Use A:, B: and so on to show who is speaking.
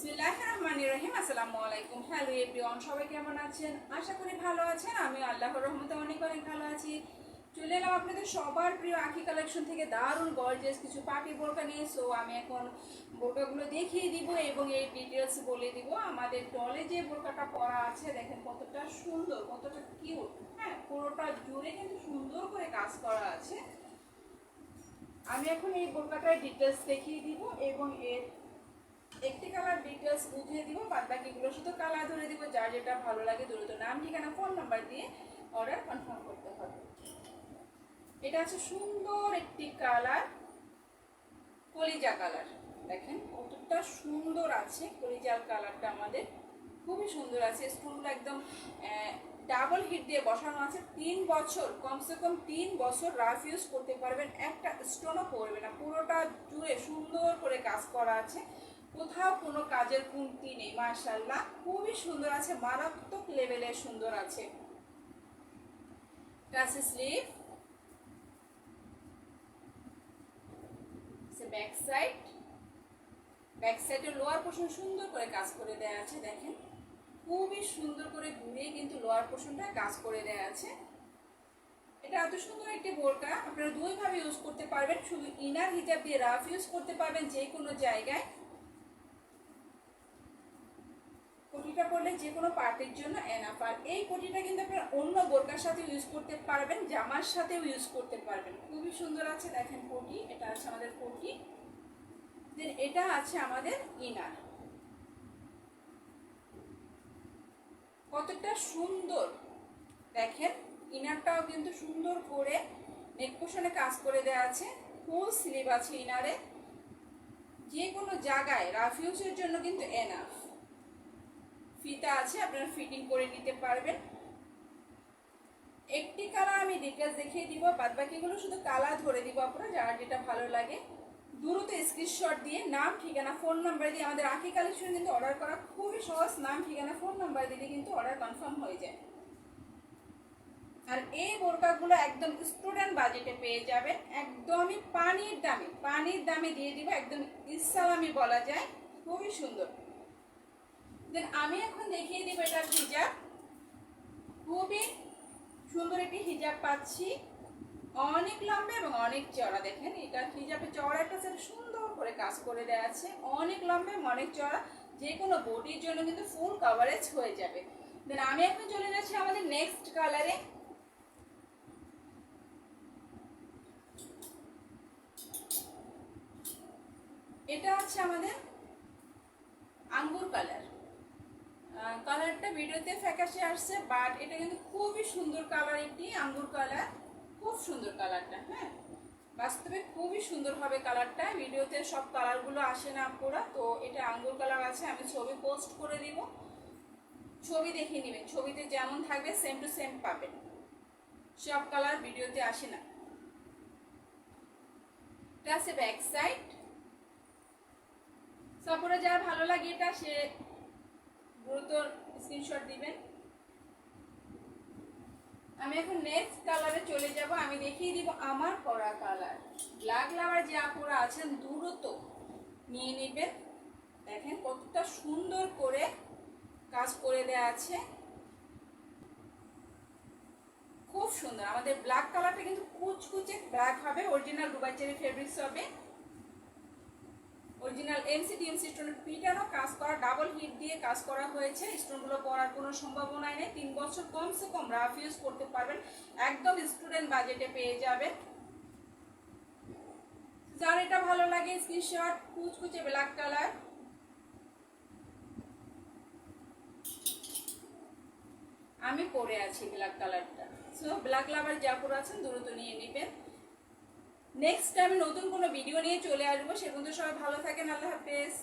A: বিসমিল্লাহির রহমানির রহিম। আসসালামু আলাইকুম। হ্যালো এভরিওয়ান, সবাই কেমন আছেন? আশা করি ভালো আছেন। আমি আল্লাহর রহমতে অনেক ভালো আছি। চলে এলাম আপনাদের সবার প্রিয় আঁখি কালেকশন থেকে দারুণ গর্জিয়াস কিছু পার্টি বোরকা নিয়ে। সো আমি এখন বোরকাগুলো দেখিয়ে দিব এবং এই ডিটেলস বলে দিব। আমাদের টলে যে বোরকাটা পরা আছে দেখেন কতটা সুন্দর, কতটা কিউট। হ্যাঁ, পুরোটা জুড়ে কিন্তু সুন্দর করে কাজ করা আছে। আমি এখন এই বোরকাটার ডিটেলস দেখিয়ে দিব এবং এর একটি কালার ডিটেলস বুঝিয়ে দিব, বাদ বাকিগুলো শুধু কালার ধরে দিব। যার যেটা ভালো লাগে দ্রুত নাম, ঠিকানা, ফোন নাম্বার দিয়ে অর্ডার কনফার্ম করতে হবে। এটা আছে সুন্দর একটি কালার, কলিজা কালার। দেখেন কতটা সুন্দর আছে কলিজার কালারটা, আমাদের খুবই সুন্দর আছে। স্টোনগুলো একদম ডাবল হিট দিয়ে বসানো আছে। 3 বছর, কমসে কম 3 বছর রাফ ইউজ করতে পারবেন, একটা স্টোনও পড়বে না। পুরোটা জুড়ে সুন্দর করে কাজ করা আছে, কোথাও কোনো কাজের কমতি নেই। মাশাআল্লাহ খুবই সুন্দর আছে, মারাত্মক লেভেলের সুন্দর আছে। কাছে স্লিভ, ব্যাক সাইড, ব্যাক সাইডের লোয়ার পোর্শন সুন্দর করে কাজ করে দেওয়া আছে। দেখেন খুবই সুন্দর করে ঘুরে কিন্তু লোয়ার পোর্শনটা কাজ করে দেওয়া আছে। এটা এত সুন্দর একটি বোরকা, আপনারা দুইভাবে ইউজ করতে পারবেন। শুধু ইনার হিজাব দিয়ে রাফ ইউজ করতে পারবেন যে কোনো জায়গায়, কোটিটা পরলে যে কোনো পার্টির জন্য এনাফ। আর এই কোটিটা কিন্তু আপনারা অন্য বোরকার সাথে ইউজ করতে পারবেন, জামার সাথেও ইউজ করতে পারবেন। খুবই সুন্দর আছে। দেখেন কোটি, এটা আছে আমাদের কোটি, দেন এটা আছে আমাদের ইনার। কতটা সুন্দর দেখেন, ইনারটাও কিন্তু সুন্দর করে নেক পোর্শনে কাজ করে দেওয়া আছে। ফুল স্লিভ আছে ইনারে, যে কোনো জায়গায় রাফ ইউজের জন্য কিন্তু এনাফ। ফিতা আছে, আপনারা ফিটিং করে নিতে পারবেন। একটি কালার আমি ডিটেলস দেখিয়ে দিব, বাদ বাকিগুলো শুধু কালার ধরে দিব। আপনারা যার যেটা ভালো লাগে দ্রুত স্ক্রিনশট দিয়ে নাম, ঠিকানা, ফোন নাম্বার দিয়ে আমাদের আঁখি কালেকশন কিন্তু অর্ডার করা খুবই সহজ। নাম, ঠিকানা, ফোন নাম্বার দিলে কিন্তু অর্ডার কনফার্ম হয়ে যায়। আর এই বোরকাগুলো একদম স্টুডেন্ট বাজেটে পেয়ে যাবেন, একদমই পানির দামে দিয়ে দিব, একদম ইসলামি বলা যায়। খুবই সুন্দর। দেন আমি এখন দেখিয়ে দিব এটার হিজাব। খুবই সুন্দর একটি হিজাব পাচ্ছি, অনেক লম্বা এবং অনেক চড়া। দেখেন এটা হিজাবে চড়াটা সুন্দর করে কাজ করে দেওয়া আছে, অনেক লম্বা এবং অনেক চড়া, যে কোনো বডির জন্য কিন্তু ফুল কভারেজ হয়ে যাবে। দেন আমি এখন চলে যাচ্ছি আমাদের নেক্সট কালারে। এটা হচ্ছে আমাদের আঙ্গুর কালার। কালারটা ভিডিওতে ফ্যাকাশে আসছে, বাট এটা কিন্তু খুবই সুন্দর কালার, একটি আঙ্গুর কালার। খুব সুন্দর কালারটা, হ্যাঁ বাস্তবে খুবই সুন্দর হবে কালারটা। ভিডিওতে সব কালারগুলো আসে না পুরা, তো এটা আঙ্গুর কালার আছে। আমি ছবি পোস্ট করে দিব, ছবি দেখে নেবেন। ছবিতে যেমন থাকবে সেম টু সেম পাবেন, সব কালার ভিডিওতে আসে না। এটা আছে ব্যাক সাইড। সাপোরা যার ভালো লাগে এটা সে দ্রুত স্ক্রিনশট দিবেন। আমি এখন নেক্সট কালারে চলে যাব। আমি দেখিয়ে দিব আমার পরা কালার। ব্ল্যাক লাভার যে আপুরা আছেন দ্রুত নিয়ে নেবেন। দেখেন কতটা সুন্দর করে কাজ করে দেওয়া আছে, খুব সুন্দর। আমাদের ব্ল্যাক কালারটা কিন্তু কুচকুচে ব্ল্যাক হবে, অরিজিনাল দুবাই চেরি ফেব্রিক্স হবে, অরিজিনাল এমসি স্টোনের পিটানো কাজ করা, ডাবল হিট দিয়ে কাজ করা হয়েছে। স্টোনগুলো পরার কোনো সম্ভাবনাই নেই। 3 বছর কমসে কম রাফ ইউজ করতে পারবেন, একদম স্টুডেন্ট বাজেটে পেয়ে যাবেন। যার এটা ভালো লাগে স্ক্রিনশট। কুচকুচে ব্ল্যাক কালার, আমি পরে আছি ব্ল্যাক কালারটা। সো ব্ল্যাক লাভার যা পরে আছেন দ্রুত নিয়ে নেবেন। নেক্সট আমি নতুন কোনো ভিডিও নিয়ে চলে আসবো। সে পর্যন্ত সবাই ভালো থাকেন। আল্লাহ হাফেজ।